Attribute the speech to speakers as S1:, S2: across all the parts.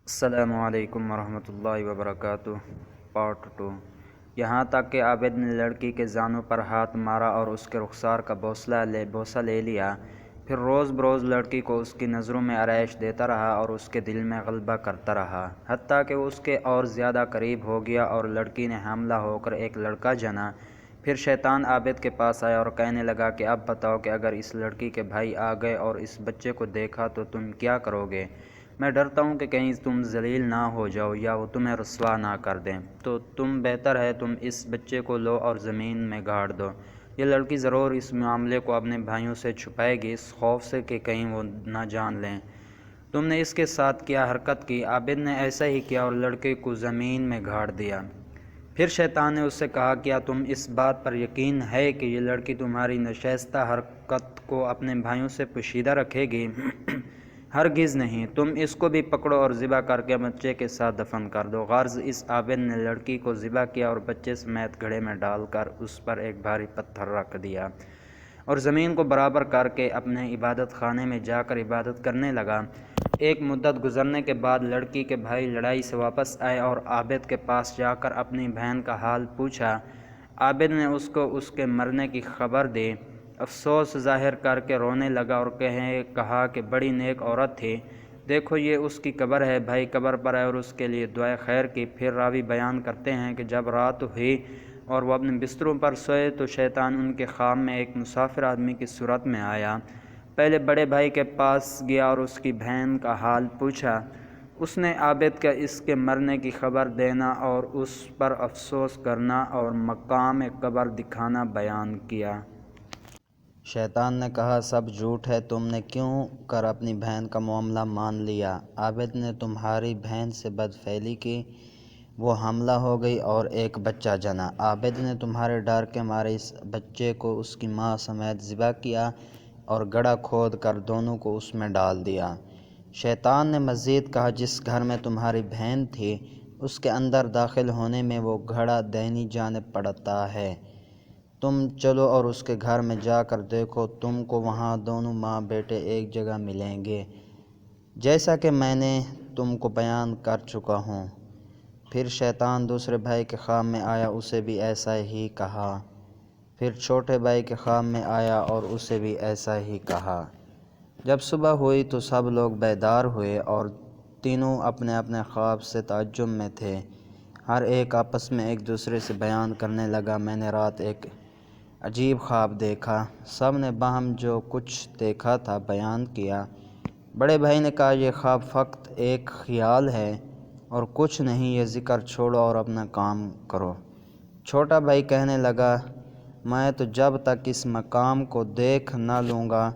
S1: السلام علیکم ورحمۃ اللہ وبرکاتہ۔ پارٹ 2۔ یہاں تک کہ عابد نے لڑکی کے زانوں پر ہاتھ مارا اور اس کے رخسار کا بوسہ لے لیا، پھر روز بروز لڑکی کو اس کی نظروں میں آرائش دیتا رہا اور اس کے دل میں غلبہ کرتا رہا، حتیٰ کہ وہ اس کے اور زیادہ قریب ہو گیا اور لڑکی نے حاملہ ہو کر ایک لڑکا جنا۔ پھر شیطان عابد کے پاس آیا اور کہنے لگا کہ اب بتاؤ کہ اگر اس لڑکی کے بھائی آ گئے اور اس بچے کو دیکھا تو تم کیا کرو گے؟ میں ڈرتا ہوں کہ کہیں تم ذلیل نہ ہو جاؤ یا وہ تمہیں رسوا نہ کر دیں، تو تم بہتر ہے تم اس بچے کو لو اور زمین میں گاڑ دو۔ یہ لڑکی ضرور اس معاملے کو اپنے بھائیوں سے چھپائے گی، اس خوف سے کہ کہیں وہ نہ جان لیں تم نے اس کے ساتھ کیا حرکت کی۔ عابد نے ایسا ہی کیا اور لڑکے کو زمین میں گاڑ دیا۔ پھر شیطان نے اس سے کہا، کیا تم اس بات پر یقین ہے کہ یہ لڑکی تمہاری ناشائستہ حرکت کو اپنے بھائیوں سے پوشیدہ رکھے گی؟ ہرگز نہیں، تم اس کو بھی پکڑو اور ذبح کر کے بچے کے ساتھ دفن کر دو۔ غرض اس عابد نے لڑکی کو ذبح کیا اور بچے سمیت گھڑے میں ڈال کر اس پر ایک بھاری پتھر رکھ دیا اور زمین کو برابر کر کے اپنے عبادت خانے میں جا کر عبادت کرنے لگا۔ ایک مدت گزرنے کے بعد لڑکی کے بھائی لڑائی سے واپس آئے اور عابد کے پاس جا کر اپنی بہن کا حال پوچھا۔ عابد نے اس کو اس کے مرنے کی خبر دی، افسوس ظاہر کر کے رونے لگا اور کہا کہ بڑی نیک عورت تھی، دیکھو یہ اس کی قبر ہے۔ بھائی قبر پر آئے اور اس کے لیے دعائے خیر کی۔ پھر راوی بیان کرتے ہیں کہ جب رات ہوئی اور وہ اپنے بستروں پر سوئے تو شیطان ان کے خواب میں ایک مسافر آدمی کی صورت میں آیا۔ پہلے بڑے بھائی کے پاس گیا اور اس کی بہن کا حال پوچھا۔ اس نے عابد کا اس کے مرنے کی خبر دینا اور اس پر افسوس کرنا اور مقام قبر دکھانا بیان کیا۔
S2: شیطان نے کہا، سب جھوٹ ہے، تم نے کیوں کر اپنی بہن کا معاملہ مان لیا؟ عابد نے تمہاری بہن سے بدفعلی کی، وہ حاملہ ہو گئی اور ایک بچہ جنا۔ عابد نے تمہارے ڈر کے مارے اس بچے کو اس کی ماں سمیت ذبح کیا اور گڑھا کھود کر دونوں کو اس میں ڈال دیا۔ شیطان نے مزید کہا، جس گھر میں تمہاری بہن تھی اس کے اندر داخل ہونے میں وہ گڑھا دائنی جانب پڑتا ہے، تم چلو اور اس کے گھر میں جا کر دیکھو، تم کو وہاں دونوں ماں بیٹے ایک جگہ ملیں گے، جیسا کہ میں نے تم کو بیان کر چکا ہوں۔ پھر شیطان دوسرے بھائی کے خواب میں آیا، اسے بھی ایسا ہی کہا۔ پھر چھوٹے بھائی کے خواب میں آیا اور اسے بھی ایسا ہی کہا۔ جب صبح ہوئی تو سب لوگ بیدار ہوئے اور تینوں اپنے اپنے خواب سے تعجب میں تھے۔ ہر ایک آپس میں ایک دوسرے سے بیان کرنے لگا، میں نے رات ایک عجیب خواب دیکھا۔ سب نے باہم جو کچھ دیکھا تھا بیان کیا۔ بڑے بھائی نے کہا، یہ خواب فقط ایک خیال ہے اور کچھ نہیں، یہ ذکر چھوڑو اور اپنا کام کرو۔ چھوٹا بھائی کہنے لگا، میں تو جب تک اس مقام کو دیکھ نہ لوں گا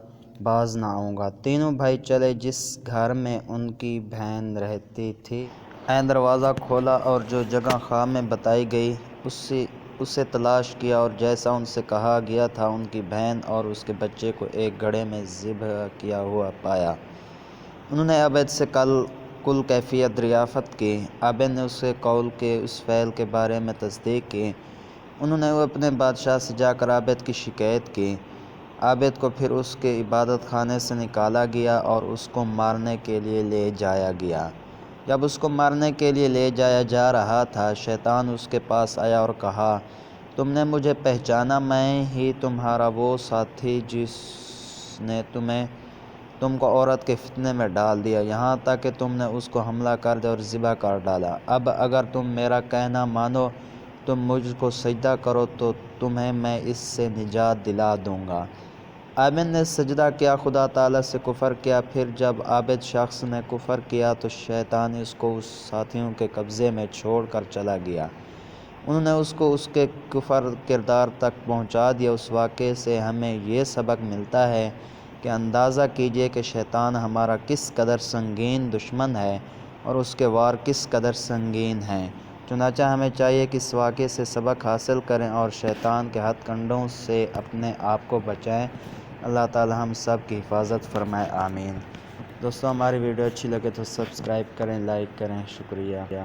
S2: باز نہ آؤں گا۔ تینوں بھائی چلے جس گھر میں ان کی بہن رہتی تھی۔ میں نے دروازہ کھولا اور جو جگہ خواب میں بتائی گئی اسے تلاش کیا اور جیسا ان سے کہا گیا تھا ان کی بہن اور اس کے بچے کو ایک گڑھے میں ذبح کیا ہوا پایا۔ انہوں نے عابد سے کل کیفیت دریافت کی۔ عابد نے اس کے قول کے اس فعل کے بارے میں تصدیق کی۔ انہوں نے اپنے بادشاہ سے جا کر عابد کی شکایت کی۔ عابد کو پھر اس کے عبادت خانے سے نکالا گیا اور اس کو مارنے کے لیے لے جایا گیا۔ جب اس کو مارنے کے لیے لے جایا جا رہا تھا، شیطان اس کے پاس آیا اور کہا، تم نے مجھے پہچانا، میں ہی تمہارا وہ ساتھی جس نے تم کو عورت کے فتنے میں ڈال دیا، یہاں تک کہ تم نے اس کو حاملہ کر دیا اور ذبح کر ڈالا۔ اب اگر تم میرا کہنا مانو، تم مجھ کو سجدہ کرو تو تمہیں میں اس سے نجات دلا دوں گا۔ عابد نے سجدہ کیا، خدا تعالیٰ سے کفر کیا۔ پھر جب عابد شخص نے کفر کیا تو شیطان اس کو اس ساتھیوں کے قبضے میں چھوڑ کر چلا گیا۔ انہوں نے اس کو اس کے کفر کردار تک پہنچا دیا۔ اس واقعے سے ہمیں یہ سبق ملتا ہے کہ اندازہ کیجیے کہ شیطان ہمارا کس قدر سنگین دشمن ہے اور اس کے وار کس قدر سنگین ہیں۔ چنانچہ ہمیں چاہیے کہ اس واقعے سے سبق حاصل کریں اور شیطان کے ہتھ کنڈوں سے اپنے آپ کو بچائیں۔ اللہ تعالی ہم سب کی حفاظت فرمائے، آمین۔ دوستو، ہماری ویڈیو اچھی لگے تو سبسکرائب کریں، لائک کریں، شکریہ۔